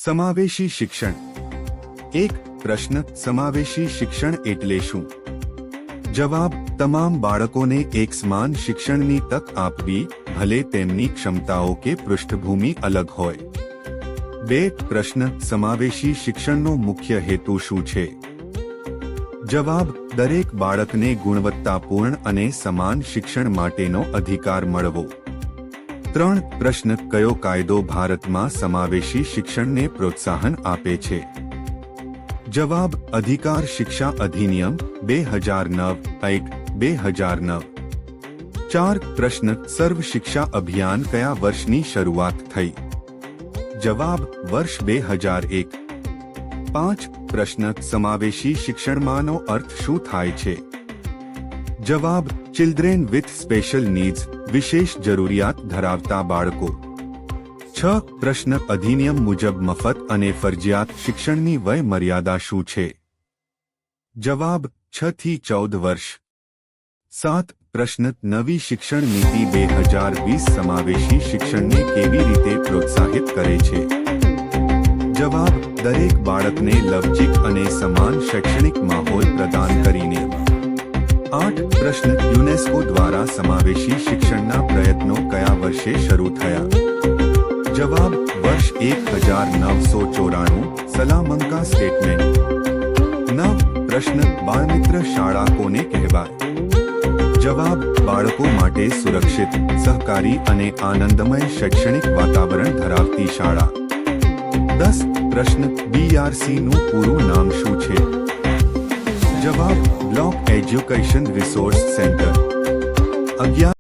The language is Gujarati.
સમાવેશી શિક્ષણ. એક પ્રશ્ન, સમાવેશી શિક્ષણ એટલે શું? જવાબ, તમામ બાળકોને એક સમાન શિક્ષણની તક આપવી, ભલે તેમની ક્ષમતાઓ કે પૃષ્ઠભૂમિ અલગ હોય. બે પ્રશ્ન, સમાવેશી શિક્ષણનો મુખ્ય હેતુ શું છે? જવાબ, દરેક બાળકને ગુણવત્તાપૂર્ણ અને સમાન શિક્ષણ માટેનો અધિકાર મળવો. ત્રણ પ્રશ્ન, કયો કાયદો ભારતમાં સમાવેશી શિક્ષણને પ્રોત્સાહન આપે છે? જવાબ, અધિકાર શિક્ષા અધિનિયમ 2009 એક 2009. ચાર પ્રશ્ન, સર્વ શિક્ષા અભિયાન કયા વર્ષની શરૂઆત થઈ? જવાબ, વર્ષ 2001. પાંચ પ્રશ્ન, સમાવેશી શિક્ષણમાંનો અર્થ શું થાય છે? જવાબ, ચિલ્ડ્રેન વિથ સ્પેશિયલ નીડ્સ, વિશેષ જરૂરિયાત ધરાવતા બાળકો. છ પ્રશ્ન, અધિનિયમ મુજબ મફત અને ફરજિયાત શિક્ષણની વય મર્યાદા શું છે? જવાબ, 6 થી 14 વર્ષ. સાત પ્રશ્ન, નવી શિક્ષણ નીતિ 2020 સમાવેશી શિક્ષણને કેવી રીતે પ્રોત્સાહિત કરે છે? જવાબ, દરેક બાળકને લવચીક અને સમાન શૈક્ષણિક માહોલ પ્રદાન કરીને. આઠ પ્રશ્ન, યુનેસ્કો દ્વારા સમાવેશી શિક્ષણના પ્રયત્નો કયા વર્ષે શરૂ થયા? જવાબ, વર્ષ 1994. સલામંકા સ્ટેટમેન્ટ. નવ પ્રશ્ન, બાળમિત્ર શાળા કોને કહેવાય? જવાબ, બાળકો માટે સુરક્ષિત, સહકારી અને આનંદમય શૈક્ષણિક વાતાવરણ ધરાવતી શાળા. 10 પ્રશ્ન, BRC નું પૂરું નામ શું છે? જવાબ, બ્લોક એજ્યુકેશન રિસોર્સ સેન્ટર. 11